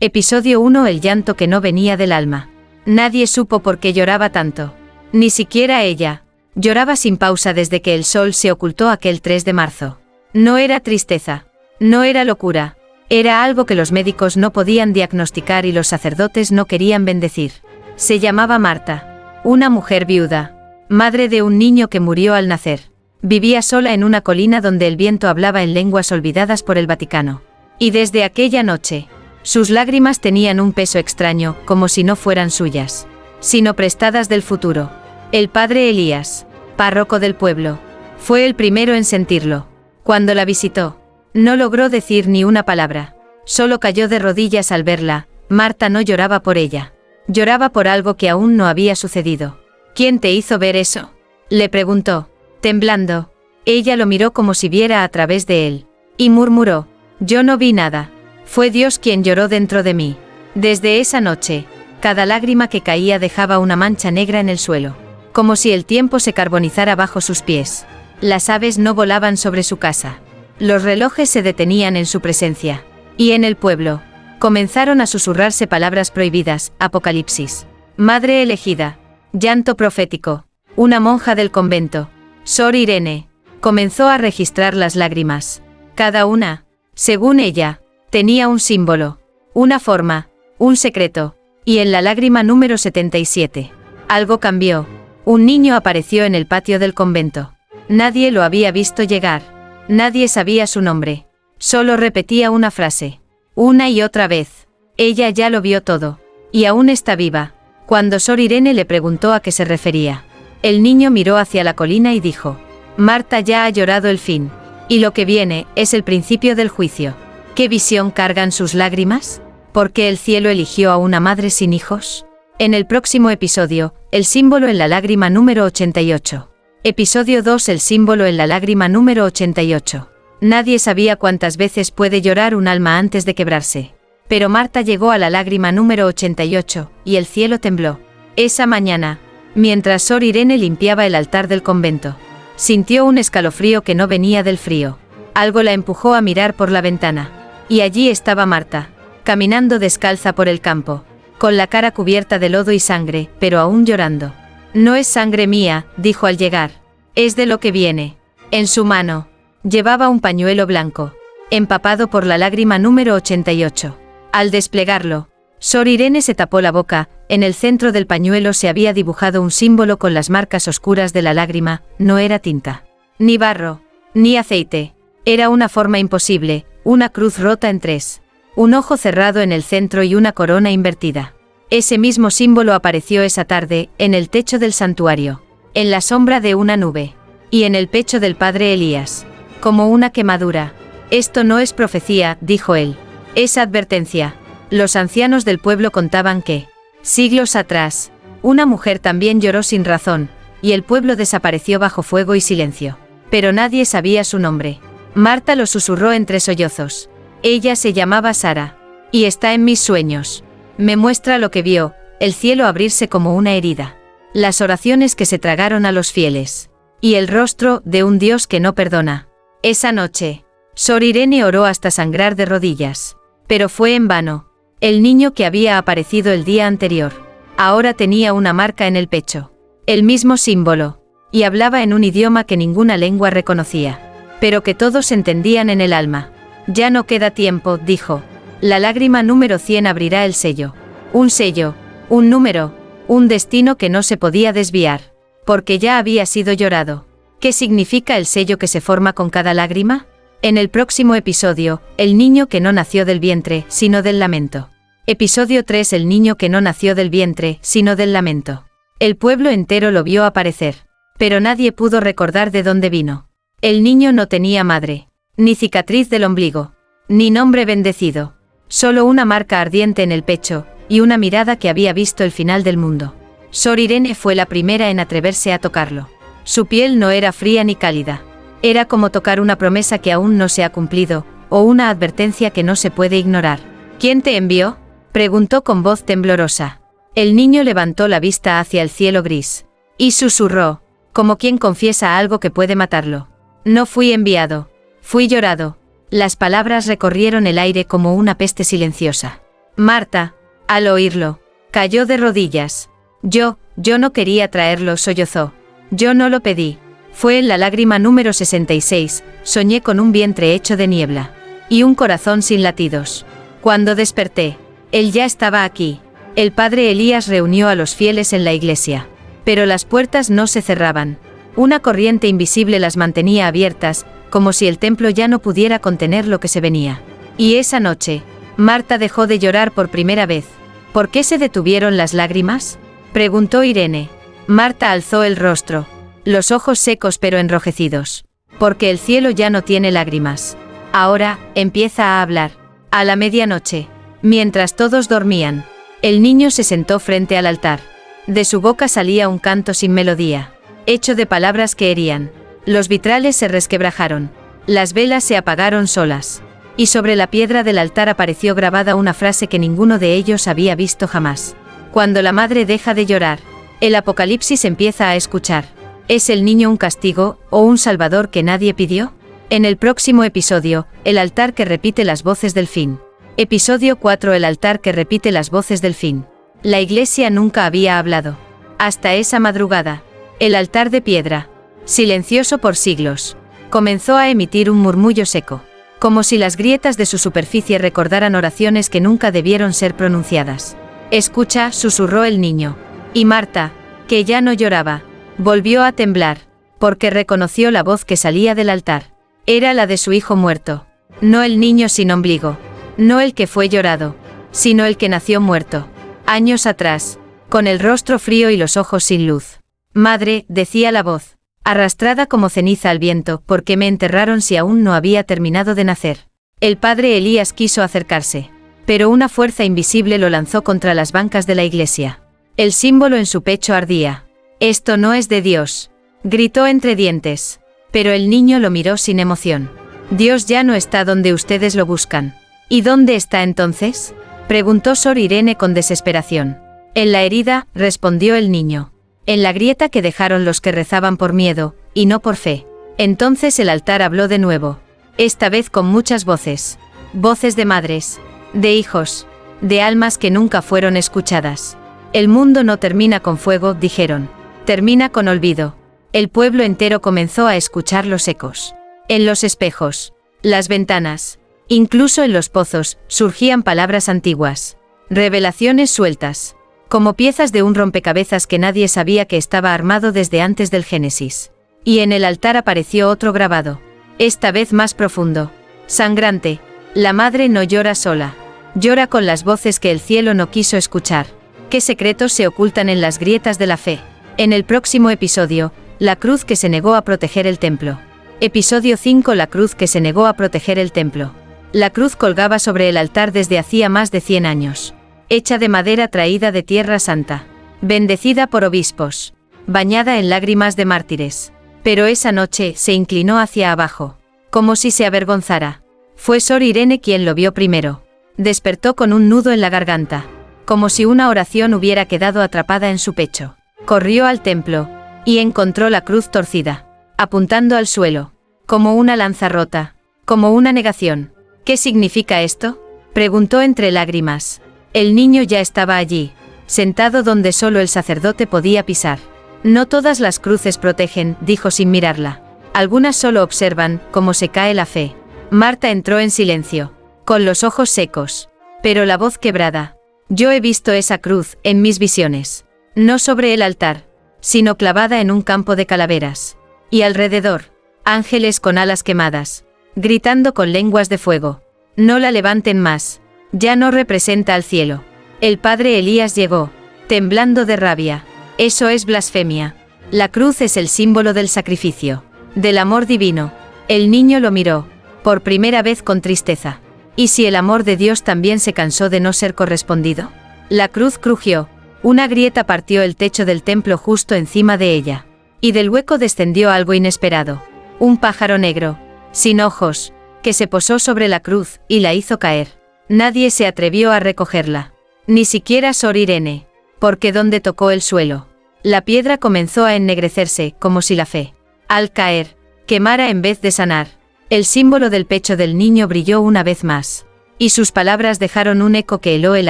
Episodio 1. El llanto que no venía del alma. Nadie supo por qué lloraba tanto. Ni siquiera ella. Lloraba sin pausa desde que el sol se ocultó aquel 3 de marzo. No era tristeza. No era locura. Era algo que los médicos no podían diagnosticar y los sacerdotes no querían bendecir. Se llamaba Marta. Una mujer viuda. Madre de un niño que murió al nacer. Vivía sola en una colina donde el viento hablaba en lenguas olvidadas por el Vaticano. Y desde aquella noche, sus lágrimas tenían un peso extraño, como si no fueran suyas, sino prestadas del futuro. El padre Elías, párroco del pueblo, fue el primero en sentirlo. Cuando la visitó, no logró decir ni una palabra. Solo cayó de rodillas al verla. Marta no lloraba por ella. Lloraba por algo que aún no había sucedido. ¿Quién te hizo ver eso?, le preguntó, temblando. Ella lo miró como si viera a través de él, y murmuró: yo no vi nada. Fue Dios quien lloró dentro de mí. Desde esa noche, cada lágrima que caía dejaba una mancha negra en el suelo, como si el tiempo se carbonizara bajo sus pies. Las aves no volaban sobre su casa. Los relojes se detenían en su presencia. Y en el pueblo, comenzaron a susurrarse palabras prohibidas: Apocalipsis, Madre elegida, llanto profético, una monja del convento, Sor Irene. Comenzó a registrar las lágrimas. Cada una, según ella, tenía un símbolo, una forma, un secreto. Y en la lágrima número 77, algo cambió. Un niño apareció en el patio del convento. Nadie lo había visto llegar. Nadie sabía su nombre. Solo repetía una frase, una y otra vez. Ella ya lo vio todo. Y aún está viva. Cuando Sor Irene le preguntó a qué se refería, el niño miró hacia la colina y dijo: Marta ya ha llorado el fin. Y lo que viene es el principio del juicio. ¿Qué visión cargan sus lágrimas? ¿Por qué el cielo eligió a una madre sin hijos? En el próximo episodio, el símbolo en la lágrima número 88. Episodio 2. El símbolo en la lágrima número 88. Nadie sabía cuántas veces puede llorar un alma antes de quebrarse. Pero Marta llegó a la lágrima número 88, y el cielo tembló. Esa mañana, mientras Sor Irene limpiaba el altar del convento, sintió un escalofrío que no venía del frío. Algo la empujó a mirar por la ventana. Y allí estaba Marta, caminando descalza por el campo, con la cara cubierta de lodo y sangre, pero aún llorando. No es sangre mía, dijo al llegar. Es de lo que viene. En su mano, llevaba un pañuelo blanco, empapado por la lágrima número 88. Al desplegarlo, Sor Irene se tapó la boca. En el centro del pañuelo se había dibujado un símbolo con las marcas oscuras de la lágrima. No era tinta, ni barro, ni aceite. Era una forma imposible, una cruz rota en 3. Un ojo cerrado en el centro y una corona invertida. Ese mismo símbolo apareció esa tarde, en el techo del santuario, en la sombra de una nube, y en el pecho del padre Elías, como una quemadura. Esto no es profecía, dijo él. Es advertencia. Los ancianos del pueblo contaban que, siglos atrás, una mujer también lloró sin razón, y el pueblo desapareció bajo fuego y silencio. Pero nadie sabía su nombre. Marta lo susurró entre sollozos. Ella se llamaba Sara. Y está en mis sueños. Me muestra lo que vio, el cielo abrirse como una herida. Las oraciones que se tragaron a los fieles. Y el rostro de un Dios que no perdona. Esa noche, Sor Irene oró hasta sangrar de rodillas. Pero fue en vano. El niño que había aparecido el día anterior, ahora tenía una marca en el pecho. El mismo símbolo. Y hablaba en un idioma que ninguna lengua reconocía, pero que todos entendían en el alma. Ya no queda tiempo, dijo. La lágrima número 100 abrirá el sello. Un sello, un número, un destino que no se podía desviar, porque ya había sido llorado. ¿Qué significa el sello que se forma con cada lágrima? En el próximo episodio, el niño que no nació del vientre, sino del lamento. Episodio 3. El niño que no nació del vientre, sino del lamento. El pueblo entero lo vio aparecer, pero nadie pudo recordar de dónde vino. El niño no tenía madre, ni cicatriz del ombligo, ni nombre bendecido. Solo una marca ardiente en el pecho, y una mirada que había visto el final del mundo. Sor Irene fue la primera en atreverse a tocarlo. Su piel no era fría ni cálida. Era como tocar una promesa que aún no se ha cumplido, o una advertencia que no se puede ignorar. ¿Quién te envió?, preguntó con voz temblorosa. El niño levantó la vista hacia el cielo gris, y susurró, como quien confiesa algo que puede matarlo. No fui enviado, fui llorado. Las palabras recorrieron el aire como una peste silenciosa. Marta, al oírlo, cayó de rodillas. Yo no quería traerlo, sollozó. Yo no lo pedí. Fue en la lágrima número 66, soñé con un vientre hecho de niebla. Y un corazón sin latidos. Cuando desperté, él ya estaba aquí. El padre Elías reunió a los fieles en la iglesia. Pero las puertas no se cerraban. Una corriente invisible las mantenía abiertas, como si el templo ya no pudiera contener lo que se venía. Y esa noche, Marta dejó de llorar por primera vez. ¿Por qué se detuvieron las lágrimas?, preguntó Irene. Marta alzó el rostro, los ojos secos pero enrojecidos. Porque el cielo ya no tiene lágrimas. Ahora, empieza a hablar. A la medianoche, mientras todos dormían, el niño se sentó frente al altar. De su boca salía un canto sin melodía, hecho de palabras que herían. Los vitrales se resquebrajaron. Las velas se apagaron solas. Y sobre la piedra del altar apareció grabada una frase que ninguno de ellos había visto jamás. Cuando la madre deja de llorar, el apocalipsis empieza a escuchar. ¿Es el niño un castigo, o un salvador que nadie pidió? En el próximo episodio, el altar que repite las voces del fin. Episodio 4: El altar que repite las voces del fin. La iglesia nunca había hablado. Hasta esa madrugada. El altar de piedra, silencioso por siglos, comenzó a emitir un murmullo seco, como si las grietas de su superficie recordaran oraciones que nunca debieron ser pronunciadas. Escucha, susurró el niño. Y Marta, que ya no lloraba, volvió a temblar, porque reconoció la voz que salía del altar. Era la de su hijo muerto. No el niño sin ombligo. No el que fue llorado, sino el que nació muerto. Años atrás, con el rostro frío y los ojos sin luz. Madre, decía la voz, arrastrada como ceniza al viento, ¿por qué me enterraron si aún no había terminado de nacer? El padre Elías quiso acercarse, pero una fuerza invisible lo lanzó contra las bancas de la iglesia. El símbolo en su pecho ardía. Esto no es de Dios, gritó entre dientes. Pero el niño lo miró sin emoción. Dios ya no está donde ustedes lo buscan. ¿Y dónde está entonces?, preguntó Sor Irene con desesperación. En la herida, respondió el niño. En la grieta que dejaron los que rezaban por miedo, y no por fe. Entonces el altar habló de nuevo. Esta vez con muchas voces. Voces de madres, de hijos, de almas que nunca fueron escuchadas. El mundo no termina con fuego, dijeron. Termina con olvido. El pueblo entero comenzó a escuchar los ecos. En los espejos, las ventanas, incluso en los pozos, surgían palabras antiguas. Revelaciones sueltas. Como piezas de un rompecabezas que nadie sabía que estaba armado desde antes del Génesis. Y en el altar apareció otro grabado. Esta vez más profundo. Sangrante. La madre no llora sola. Llora con las voces que el cielo no quiso escuchar. ¿Qué secretos se ocultan en las grietas de la fe? En el próximo episodio, la cruz que se negó a proteger el templo. Episodio 5: La cruz que se negó a proteger el templo. La cruz colgaba sobre el altar desde hacía más de 100 años. Hecha de madera traída de Tierra Santa. Bendecida por obispos. Bañada en lágrimas de mártires. Pero esa noche se inclinó hacia abajo, como si se avergonzara. Fue Sor Irene quien lo vio primero. Despertó con un nudo en la garganta, como si una oración hubiera quedado atrapada en su pecho. Corrió al templo y encontró la cruz torcida, apuntando al suelo, como una lanza rota, como una negación. ¿Qué significa esto?, preguntó entre lágrimas. El niño ya estaba allí, sentado donde solo el sacerdote podía pisar. No todas las cruces protegen, dijo sin mirarla. Algunas solo observan cómo se cae la fe. Marta entró en silencio, con los ojos secos, pero la voz quebrada. Yo he visto esa cruz en mis visiones, no sobre el altar, sino clavada en un campo de calaveras. Y alrededor, ángeles con alas quemadas, gritando con lenguas de fuego. No la levanten más, ya no representa al cielo. El padre Elías llegó, temblando de rabia. Eso es blasfemia. La cruz es el símbolo del sacrificio, del amor divino. El niño lo miró, por primera vez con tristeza. ¿Y si el amor de Dios también se cansó de no ser correspondido? La cruz crujió. Una grieta partió el techo del templo justo encima de ella. Y del hueco descendió algo inesperado. Un pájaro negro, sin ojos, que se posó sobre la cruz y la hizo caer. Nadie se atrevió a recogerla. Ni siquiera Sor Irene. Porque donde tocó el suelo, la piedra comenzó a ennegrecerse, como si la fe, al caer, quemara en vez de sanar. El símbolo del pecho del niño brilló una vez más. y sus palabras dejaron un eco que heló el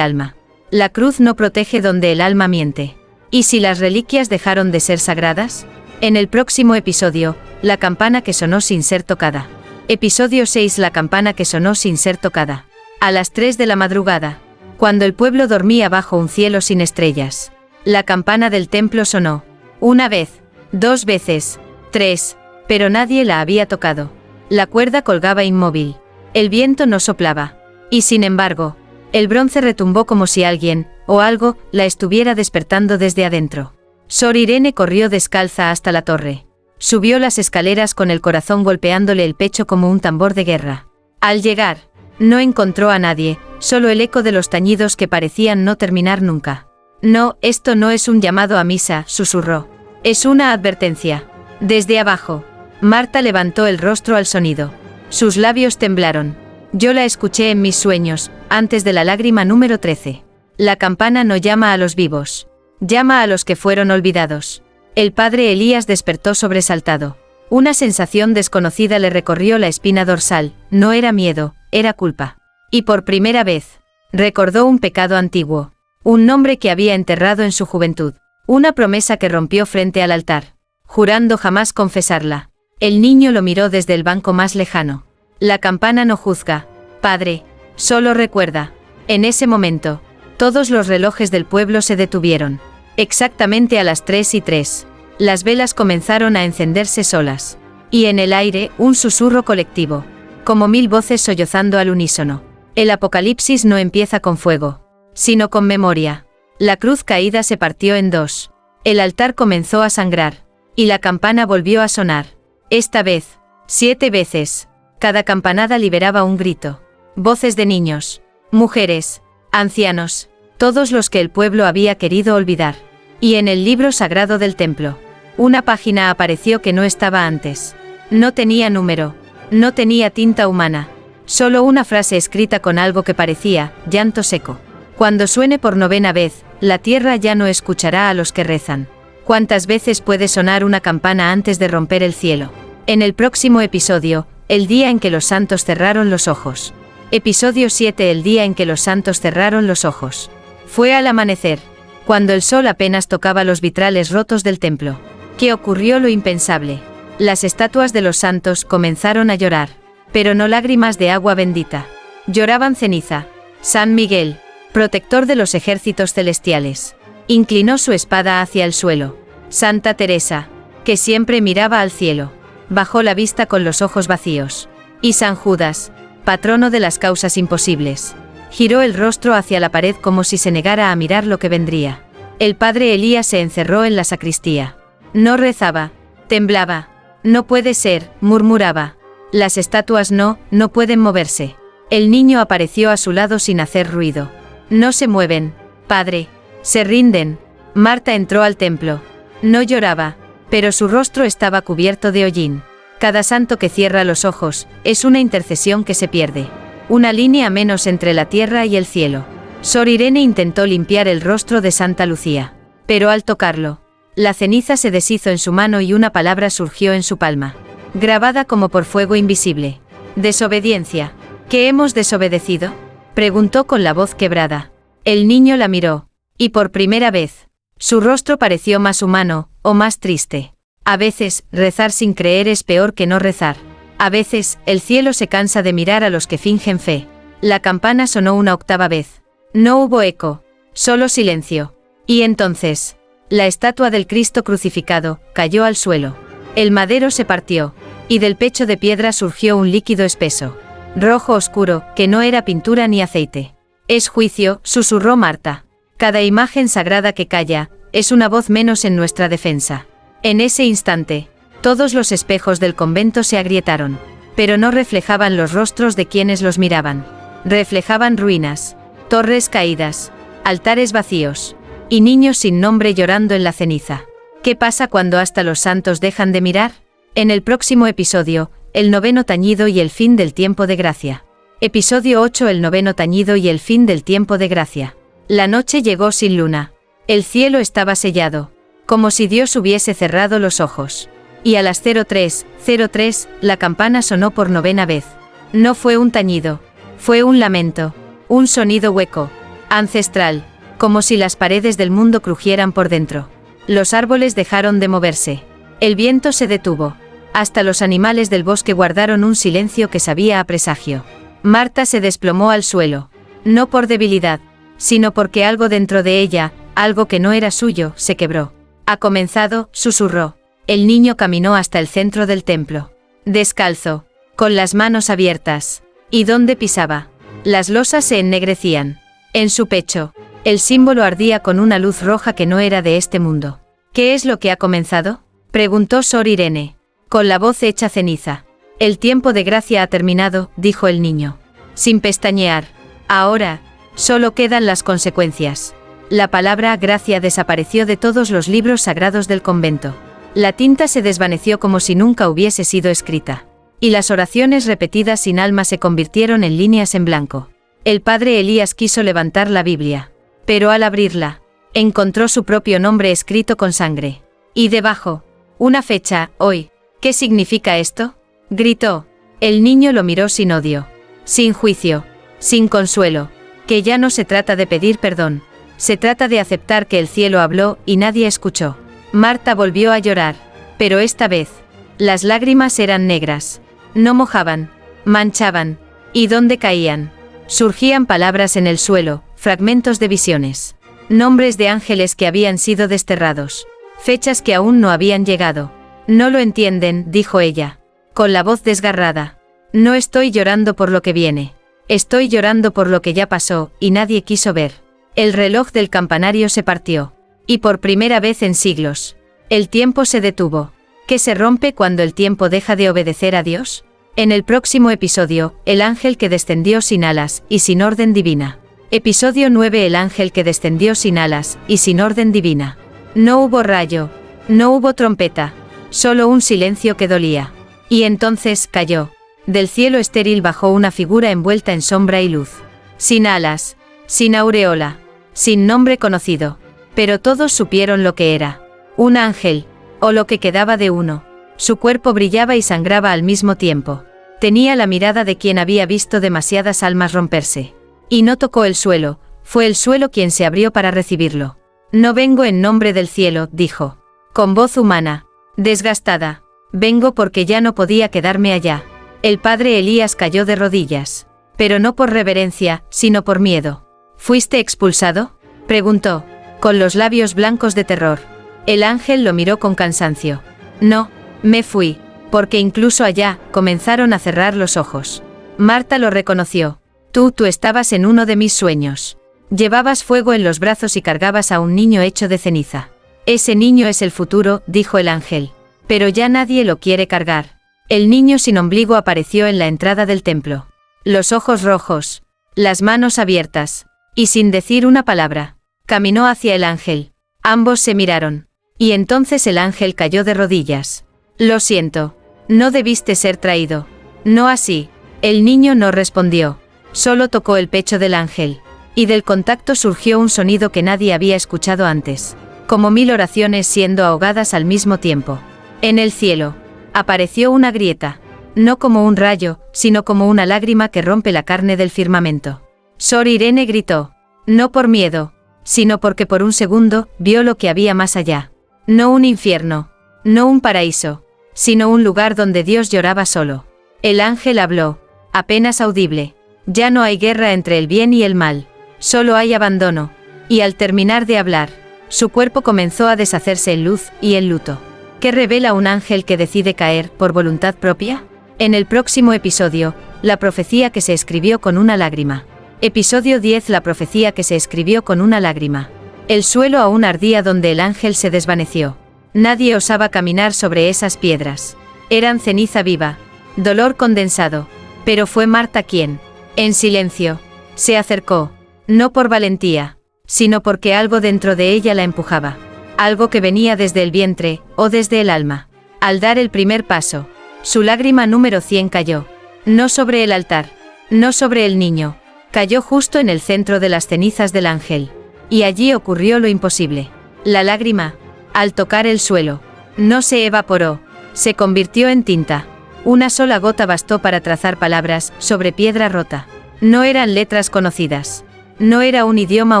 alma. La cruz no protege donde el alma miente. ¿Y si las reliquias dejaron de ser sagradas? En el próximo episodio, la campana que sonó sin ser tocada. Episodio 6. La campana que sonó sin ser tocada. A las 3 de la madrugada, cuando el pueblo dormía bajo un cielo sin estrellas, la campana del templo sonó. Una vez, 2 veces, 3, pero nadie la había tocado. La cuerda colgaba inmóvil. El viento no soplaba. Y sin embargo, el bronce retumbó como si alguien, o algo, la estuviera despertando desde adentro. Sor Irene corrió descalza hasta la torre. Subió las escaleras con el corazón golpeándole el pecho como un tambor de guerra. Al llegar, no encontró a nadie, solo el eco de los tañidos que parecían no terminar nunca. No, esto no es un llamado a misa, susurró. Es una advertencia. Desde abajo. Marta levantó el rostro al sonido. Sus labios temblaron. Yo la escuché en mis sueños, antes de la lágrima número 13. La campana no llama a los vivos. Llama a los que fueron olvidados. El padre Elías despertó sobresaltado. Una sensación desconocida le recorrió la espina dorsal, no era miedo, era culpa. Y por primera vez, recordó un pecado antiguo. Un nombre que había enterrado en su juventud. Una promesa que rompió frente al altar, jurando jamás confesarla. El niño lo miró desde el banco más lejano. La campana no juzga, padre, solo recuerda. En ese momento, todos los relojes del pueblo se detuvieron. Exactamente a las 3:03. Las velas comenzaron a encenderse solas. Y en el aire, un susurro colectivo. Como 1000 voces sollozando al unísono. El apocalipsis no empieza con fuego, sino con memoria. La cruz caída se partió en 2. El altar comenzó a sangrar. Y la campana volvió a sonar. Esta vez, 7 veces. Cada campanada liberaba un grito. Voces de niños, mujeres, ancianos, todos los que el pueblo había querido olvidar. Y en el libro sagrado del templo, una página apareció que no estaba antes. No tenía número, no tenía tinta humana, solo una frase escrita con algo que parecía llanto seco. Cuando suene por 9ª vez, la tierra ya no escuchará a los que rezan. ¿Cuántas veces puede sonar una campana antes de romper el cielo? En el próximo episodio, el día en que los santos cerraron los ojos. Episodio 7. El día en que los santos cerraron los ojos. Fue al amanecer, cuando el sol apenas tocaba los vitrales rotos del templo, que ocurrió lo impensable. Las estatuas de los santos comenzaron a llorar, pero no lágrimas de agua bendita. Lloraban ceniza. San Miguel, protector de los ejércitos celestiales, inclinó su espada hacia el suelo. Santa Teresa, que siempre miraba al cielo, bajó la vista con los ojos vacíos. Y San Judas, patrono de las causas imposibles, giró el rostro hacia la pared como si se negara a mirar lo que vendría. El padre Elías se encerró en la sacristía. No rezaba, temblaba. No puede ser, murmuraba. Las estatuas no pueden moverse. El niño apareció a su lado sin hacer ruido. No se mueven, padre. Se rinden. Marta entró al templo. No lloraba, pero su rostro estaba cubierto de hollín. Cada santo que cierra los ojos, es una intercesión que se pierde. Una línea menos entre la tierra y el cielo. Sor Irene intentó limpiar el rostro de Santa Lucía. Pero al tocarlo, la ceniza se deshizo en su mano y una palabra surgió en su palma. Grabada como por fuego invisible. Desobediencia. ¿Qué hemos desobedecido?, preguntó con la voz quebrada. El niño la miró. Y por primera vez, su rostro pareció más humano, o más triste. A veces, rezar sin creer es peor que no rezar. A veces, el cielo se cansa de mirar a los que fingen fe. La campana sonó una 8ª vez. No hubo eco, solo silencio. Y entonces, la estatua del Cristo crucificado cayó al suelo. El madero se partió, y del pecho de piedra surgió un líquido espeso, rojo oscuro, que no era pintura ni aceite. Es juicio, susurró Marta. Cada imagen sagrada que calla, es una voz menos en nuestra defensa. En ese instante, todos los espejos del convento se agrietaron, pero no reflejaban los rostros de quienes los miraban. Reflejaban ruinas, torres caídas, altares vacíos, y niños sin nombre llorando en la ceniza. ¿Qué pasa cuando hasta los santos dejan de mirar? En el próximo episodio, el 9º tañido y el fin del tiempo de gracia. Episodio 8. El 9º tañido y el fin del tiempo de gracia. La noche llegó sin luna. El cielo estaba sellado, como si Dios hubiese cerrado los ojos. Y a las 03:03, la campana sonó por 9ª vez. No fue un tañido, Fue un lamento, un sonido hueco, ancestral, como si las paredes del mundo crujieran por dentro. Los árboles dejaron de moverse. El viento se detuvo. Hasta los animales del bosque guardaron un silencio que sabía a presagio. Marta se desplomó al suelo. No por debilidad, sino porque algo dentro de ella, algo que no era suyo, se quebró. Ha comenzado, susurró. El niño caminó hasta el centro del templo. Descalzo, con las manos abiertas. ¿Y dónde pisaba? Las losas se ennegrecían. En su pecho, el símbolo ardía con una luz roja que no era de este mundo. ¿Qué es lo que ha comenzado?, preguntó Sor Irene, con la voz hecha ceniza. El tiempo de gracia ha terminado, dijo el niño, sin pestañear. Ahora, solo quedan las consecuencias. La palabra gracia desapareció de todos los libros sagrados del convento. La tinta se desvaneció como si nunca hubiese sido escrita. Y las oraciones repetidas sin alma se convirtieron en líneas en blanco. El padre Elías quiso levantar la Biblia. Pero al abrirla, encontró su propio nombre escrito con sangre. Y debajo, una fecha, hoy. ¿Qué significa esto?, gritó. El niño lo miró sin odio, sin juicio, sin consuelo. Que ya no se trata de pedir perdón. Se trata de aceptar que el cielo habló y nadie escuchó. Marta volvió a llorar. Pero esta vez, las lágrimas eran negras. No mojaban, manchaban. ¿Y dónde caían? Surgían palabras en el suelo, fragmentos de visiones. Nombres de ángeles que habían sido desterrados. Fechas que aún no habían llegado. No lo entienden, dijo ella, con la voz desgarrada. No estoy llorando por lo que viene. Estoy llorando por lo que ya pasó, y nadie quiso ver. El reloj del campanario se partió. Y por primera vez en siglos, el tiempo se detuvo. ¿Qué se rompe cuando el tiempo deja de obedecer a Dios? En el próximo episodio, el ángel que descendió sin alas y sin orden divina. Episodio 9. El ángel que descendió sin alas y sin orden divina. No hubo rayo, no hubo trompeta, solo un silencio que dolía. Y entonces cayó. Del cielo estéril bajó una figura envuelta en sombra y luz. Sin alas, sin aureola, sin nombre conocido. Pero todos supieron lo que era. Un ángel, o lo que quedaba de uno. Su cuerpo brillaba y sangraba al mismo tiempo. Tenía la mirada de quien había visto demasiadas almas romperse. Y no tocó el suelo, fue el suelo quien se abrió para recibirlo. No vengo en nombre del cielo, dijo, con voz humana, desgastada. Vengo porque ya no podía quedarme allá. El padre Elías cayó de rodillas. Pero no por reverencia, sino por miedo. ¿Fuiste expulsado?, preguntó, con los labios blancos de terror. El ángel lo miró con cansancio. No, me fui, porque incluso allá, comenzaron a cerrar los ojos. Marta lo reconoció. Tú estabas en uno de mis sueños. Llevabas fuego en los brazos y cargabas a un niño hecho de ceniza. Ese niño es el futuro, dijo el ángel. Pero ya nadie lo quiere cargar. El niño sin ombligo apareció en la entrada del templo. Los ojos rojos, las manos abiertas, y sin decir una palabra, caminó hacia el ángel. Ambos se miraron. Y entonces el ángel cayó de rodillas. Lo siento. No debiste ser traído. No así. El niño no respondió. Solo tocó el pecho del ángel. Y del contacto surgió un sonido que nadie había escuchado antes. Como 1000 oraciones siendo ahogadas al mismo tiempo. En el cielo, apareció una grieta. No como un rayo, sino como una lágrima que rompe la carne del firmamento. Sor Irene gritó. No por miedo, sino porque por un segundo, vio lo que había más allá. No un infierno, no un paraíso, sino un lugar donde Dios lloraba solo. El ángel habló, apenas audible. Ya no hay guerra entre el bien y el mal. Solo hay abandono. Y al terminar de hablar, su cuerpo comenzó a deshacerse en luz y en luto. ¿Qué revela un ángel que decide caer por voluntad propia? En el próximo episodio, la profecía que se escribió con una lágrima. Episodio 10. La profecía que se escribió con una lágrima. El suelo aún ardía donde el ángel se desvaneció. Nadie osaba caminar sobre esas piedras. Eran ceniza viva, dolor condensado. Pero fue Marta quien, en silencio, se acercó. No por valentía, sino porque algo dentro de ella la empujaba. Algo que venía desde el vientre, o desde el alma. Al dar el primer paso, su lágrima número 100 cayó. No sobre el altar, no sobre el niño. Cayó justo en el centro de las cenizas del ángel. Y allí ocurrió lo imposible. La lágrima, al tocar el suelo, no se evaporó, se convirtió en tinta. Una sola gota bastó para trazar palabras sobre piedra rota. No eran letras conocidas. No era un idioma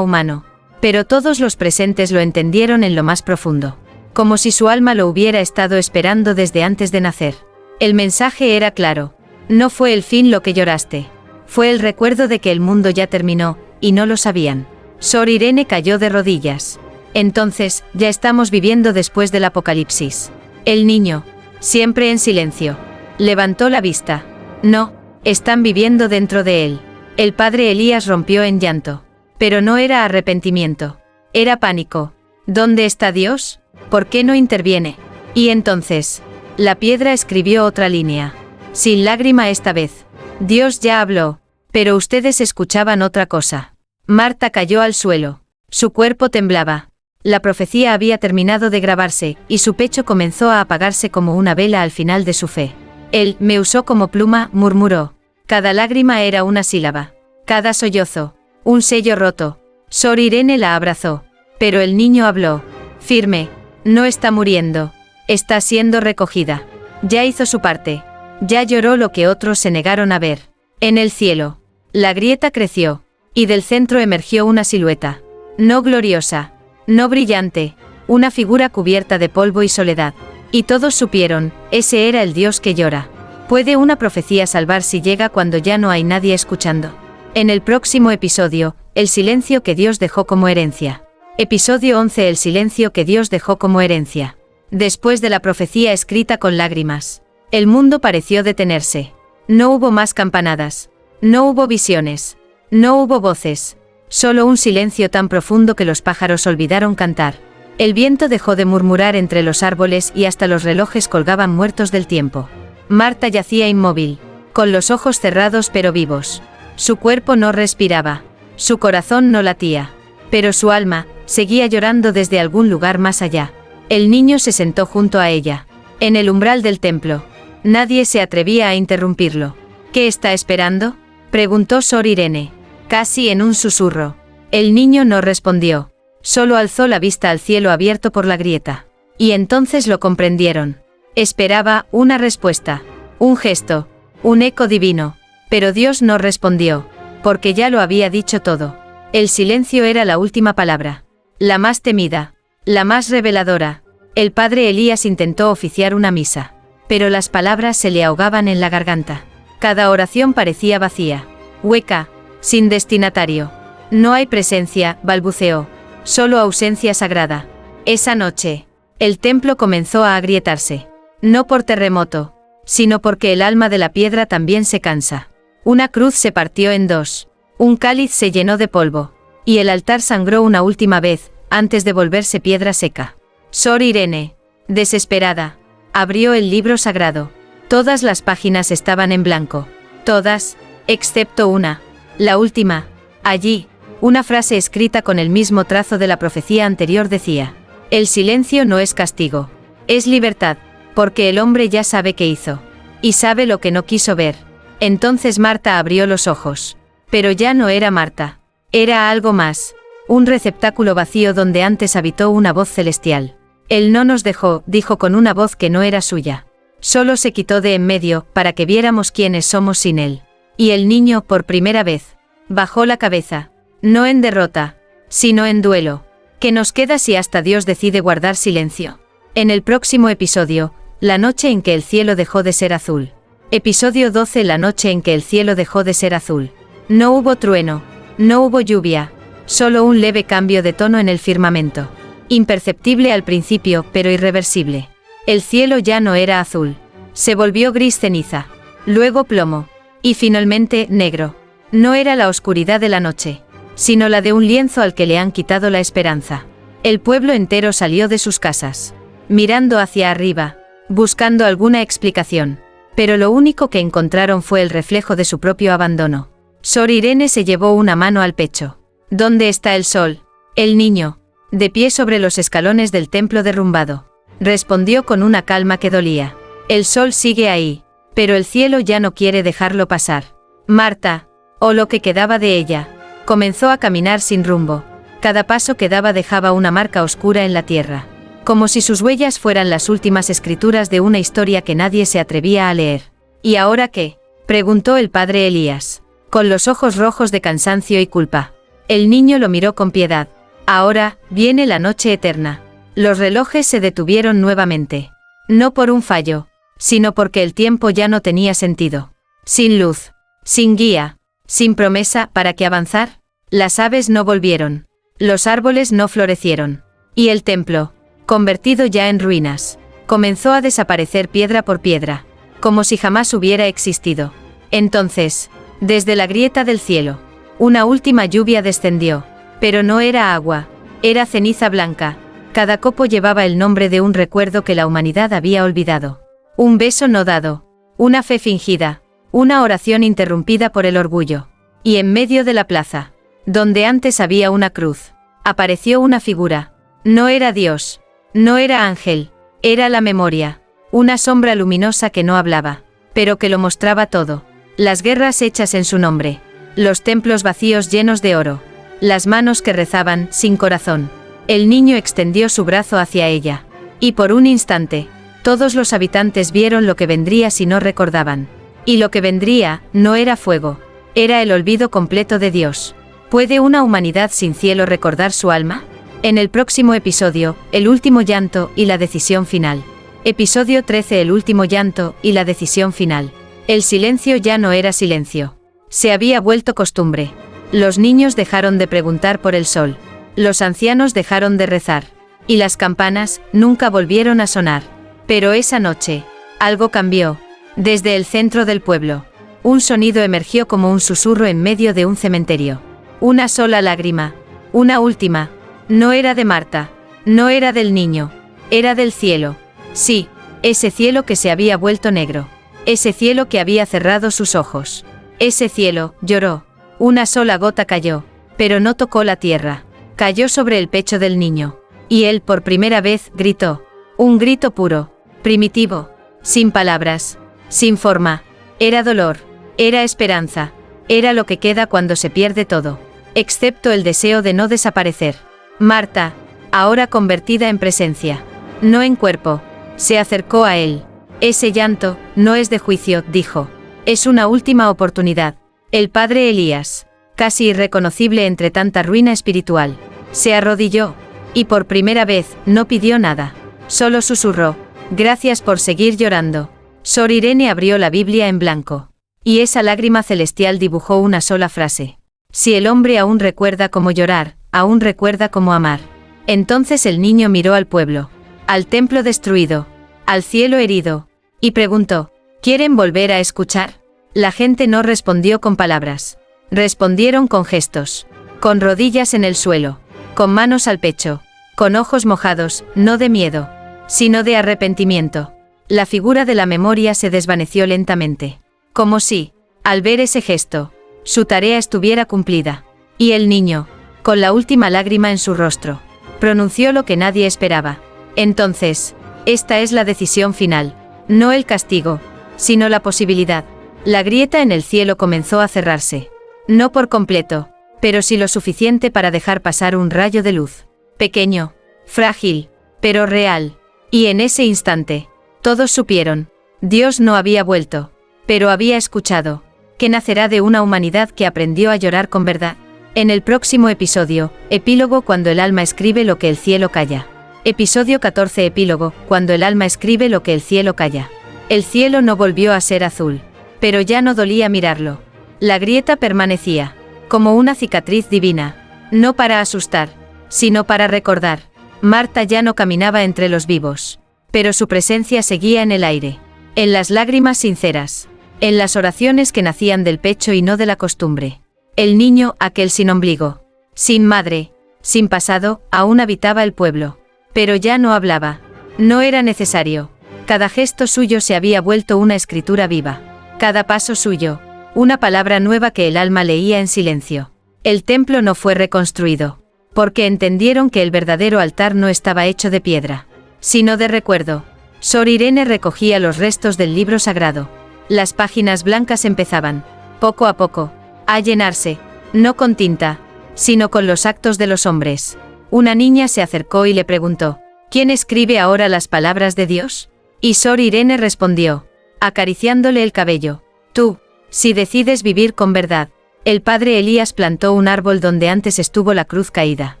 humano. Pero todos los presentes lo entendieron en lo más profundo. Como si su alma lo hubiera estado esperando desde antes de nacer. El mensaje era claro. No fue el fin lo que lloraste. Fue el recuerdo de que el mundo ya terminó, y no lo sabían. Sor Irene cayó de rodillas. Entonces, ya estamos viviendo después del apocalipsis. El niño, siempre en silencio, levantó la vista. No, están viviendo dentro de él. El padre Elías rompió en llanto. Pero no era arrepentimiento. Era pánico. ¿Dónde está Dios? ¿Por qué no interviene? Y entonces, la piedra escribió otra línea. Sin lágrima esta vez. Dios ya habló. Pero ustedes escuchaban otra cosa. Marta cayó al suelo. Su cuerpo temblaba. La profecía había terminado de grabarse, y su pecho comenzó a apagarse como una vela al final de su fe. Él me usó como pluma, murmuró. Cada lágrima era una sílaba. Cada sollozo, un sello roto. Sor Irene la abrazó. Pero el niño habló. Firme. No está muriendo. Está siendo recogida. Ya hizo su parte. Ya lloró lo que otros se negaron a ver. En el cielo. La grieta creció. Y del centro emergió una silueta. No gloriosa. No brillante. Una figura cubierta de polvo y soledad. Y todos supieron, ese era el Dios que llora. ¿Puede una profecía salvar si llega cuando ya no hay nadie escuchando? En el próximo episodio, el silencio que Dios dejó como herencia. Episodio 11. El silencio que Dios dejó como herencia. Después de la profecía escrita con lágrimas, el mundo pareció detenerse. No hubo más campanadas. No hubo visiones. No hubo voces. Solo un silencio tan profundo que los pájaros olvidaron cantar. El viento dejó de murmurar entre los árboles y hasta los relojes colgaban muertos del tiempo. Marta yacía inmóvil, con los ojos cerrados pero vivos. Su cuerpo no respiraba. Su corazón no latía. Pero su alma seguía llorando desde algún lugar más allá. El niño se sentó junto a ella, en el umbral del templo. Nadie se atrevía a interrumpirlo. ¿Qué está esperando?, preguntó Sor Irene, casi en un susurro. El niño no respondió. Solo alzó la vista al cielo abierto por la grieta. Y entonces lo comprendieron. Esperaba una respuesta, un gesto, un eco divino. Pero Dios no respondió, porque ya lo había dicho todo. El silencio era la última palabra. La más temida, la más reveladora. El padre Elías intentó oficiar una misa. Pero las palabras se le ahogaban en la garganta. Cada oración parecía vacía, hueca, sin destinatario. No hay presencia, balbuceó. Solo ausencia sagrada. Esa noche, el templo comenzó a agrietarse. No por terremoto, sino porque el alma de la piedra también se cansa. Una cruz se partió en dos. Un cáliz se llenó de polvo. Y el altar sangró una última vez, antes de volverse piedra seca. Sor Irene, desesperada, abrió el libro sagrado. Todas las páginas estaban en blanco. Todas, excepto una. La última. Allí, una frase escrita con el mismo trazo de la profecía anterior decía: el silencio no es castigo. Es libertad, porque el hombre ya sabe qué hizo. Y sabe lo que no quiso ver. Entonces Marta abrió los ojos. Pero ya no era Marta. Era algo más. Un receptáculo vacío donde antes habitó una voz celestial. Él no nos dejó, dijo con una voz que no era suya. Solo se quitó de en medio, para que viéramos quiénes somos sin él. Y el niño, por primera vez, bajó la cabeza. No en derrota, sino en duelo. ¿Qué nos queda si hasta Dios decide guardar silencio? En el próximo episodio, la noche en que el cielo dejó de ser azul. Episodio 12. La noche en que el cielo dejó de ser azul. No hubo trueno, no hubo lluvia, solo un leve cambio de tono en el firmamento. Imperceptible al principio, pero irreversible. El cielo ya no era azul. Se volvió gris ceniza. Luego plomo. Y finalmente, negro. No era la oscuridad de la noche, sino la de un lienzo al que le han quitado la esperanza. El pueblo entero salió de sus casas, mirando hacia arriba, buscando alguna explicación. Pero lo único que encontraron fue el reflejo de su propio abandono. Sor Irene se llevó una mano al pecho. ¿Dónde está el sol? El niño, de pie sobre los escalones del templo derrumbado, respondió con una calma que dolía. El sol sigue ahí, pero el cielo ya no quiere dejarlo pasar. Marta, o lo que quedaba de ella, comenzó a caminar sin rumbo. Cada paso que daba dejaba una marca oscura en la tierra, como si sus huellas fueran las últimas escrituras de una historia que nadie se atrevía a leer. ¿Y ahora qué?, preguntó el padre Elías. con los ojos rojos de cansancio y culpa. El niño lo miró con piedad. Ahora, viene la noche eterna. Los relojes se detuvieron nuevamente. No por un fallo, sino porque el tiempo ya no tenía sentido. Sin luz, sin guía, sin promesa para qué avanzar, las aves no volvieron, los árboles no florecieron, y el templo, convertido ya en ruinas, comenzó a desaparecer piedra por piedra, como si jamás hubiera existido. Entonces, desde la grieta del cielo, una última lluvia descendió, pero no era agua, era ceniza blanca. Cada copo llevaba el nombre de un recuerdo que la humanidad había olvidado. Un beso no dado, una fe fingida, una oración interrumpida por el orgullo. Y en medio de la plaza, donde antes había una cruz, apareció una figura. No era Dios, no era ángel, era la memoria, una sombra luminosa que no hablaba, pero que lo mostraba todo. Las guerras hechas en su nombre, los templos vacíos llenos de oro, las manos que rezaban sin corazón. El niño extendió su brazo hacia ella, y por un instante, todos los habitantes vieron lo que vendría si no recordaban. Y lo que vendría, no era fuego, era el olvido completo de Dios. ¿Puede una humanidad sin cielo recordar su alma? En el próximo episodio, el último llanto y la decisión final. Episodio 13. El último llanto y la decisión final. El silencio ya no era silencio. Se había vuelto costumbre. Los niños dejaron de preguntar por el sol. Los ancianos dejaron de rezar. Y las campanas nunca volvieron a sonar. Pero esa noche, algo cambió. Desde el centro del pueblo, un sonido emergió como un susurro en medio de un cementerio. Una sola lágrima. Una última. No era de Marta. No era del niño. Era del cielo. Sí, ese cielo que se había vuelto negro. Ese cielo que había cerrado sus ojos. Ese cielo lloró. Una sola gota cayó, pero no tocó la tierra. Cayó sobre el pecho del niño. Y él por primera vez gritó. Un grito puro, primitivo, sin palabras, sin forma. Era dolor, era esperanza, era lo que queda cuando se pierde todo, excepto el deseo de no desaparecer. Marta, ahora convertida en presencia, no en cuerpo, se acercó a él. Ese llanto no es de juicio, dijo. Es una última oportunidad. El padre Elías, casi irreconocible entre tanta ruina espiritual, se arrodilló, y por primera vez no pidió nada. Solo susurró, gracias por seguir llorando. Sor Irene abrió la Biblia en blanco. Y esa lágrima celestial dibujó una sola frase. Si el hombre aún recuerda cómo llorar, aún recuerda cómo amar. Entonces el niño miró al pueblo, al templo destruido, al cielo herido, y preguntó, ¿quieren volver a escuchar? La gente no respondió con palabras. Respondieron con gestos, con rodillas en el suelo, con manos al pecho, con ojos mojados, no de miedo, sino de arrepentimiento. La figura de la memoria se desvaneció lentamente, como si, al ver ese gesto, su tarea estuviera cumplida. Y el niño, con la última lágrima en su rostro, pronunció lo que nadie esperaba. Entonces, esta es la decisión final, no el castigo, sino la posibilidad. La grieta en el cielo comenzó a cerrarse. No por completo, pero sí lo suficiente para dejar pasar un rayo de luz. Pequeño, frágil, pero real. Y en ese instante, todos supieron, Dios no había vuelto, pero había escuchado, que nacerá de una humanidad que aprendió a llorar con verdad. En el próximo episodio, epílogo cuando el alma escribe lo que el cielo calla. Episodio 14. Epílogo, cuando el alma escribe lo que el cielo calla. El cielo no volvió a ser azul, pero ya no dolía mirarlo. La grieta permanecía, como una cicatriz divina, no para asustar, sino para recordar. Marta ya no caminaba entre los vivos, pero su presencia seguía en el aire, en las lágrimas sinceras, en las oraciones que nacían del pecho y no de la costumbre. El niño, aquel sin ombligo, sin madre, sin pasado, aún habitaba el pueblo, pero ya no hablaba. No era necesario. Cada gesto suyo se había vuelto una escritura viva. Cada paso suyo, una palabra nueva que el alma leía en silencio. El templo no fue reconstruido, porque entendieron que el verdadero altar no estaba hecho de piedra, sino de recuerdo. Sor Irene recogía los restos del libro sagrado. Las páginas blancas empezaban, poco a poco, a llenarse, no con tinta, sino con los actos de los hombres. Una niña se acercó y le preguntó, ¿quién escribe ahora las palabras de Dios? Y Sor Irene respondió, acariciándole el cabello, tú, si decides vivir con verdad, El padre Elías plantó un árbol donde antes estuvo la cruz caída.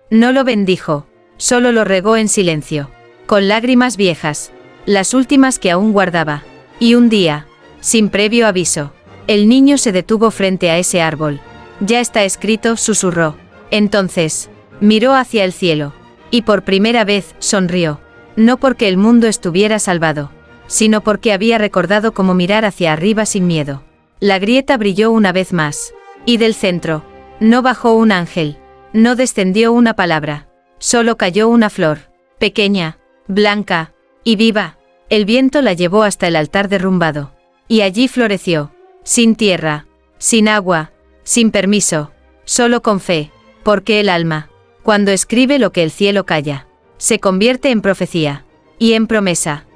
No lo bendijo, solo lo regó en silencio, con lágrimas viejas, las últimas que aún guardaba. Y un día, sin previo aviso, el niño se detuvo frente a ese árbol. Ya está escrito, susurró. Entonces, miró hacia el cielo, y por primera vez sonrió, no porque el mundo estuviera salvado, sino porque había recordado cómo mirar hacia arriba sin miedo. La grieta brilló una vez más, y del centro, no bajó un ángel, no descendió una palabra, solo cayó una flor, pequeña, blanca y viva. El viento la llevó hasta el altar derrumbado, y allí floreció, sin tierra, sin agua, sin permiso, solo con fe, porque el alma, cuando escribe lo que el cielo calla, se convierte en profecía, y en promesa.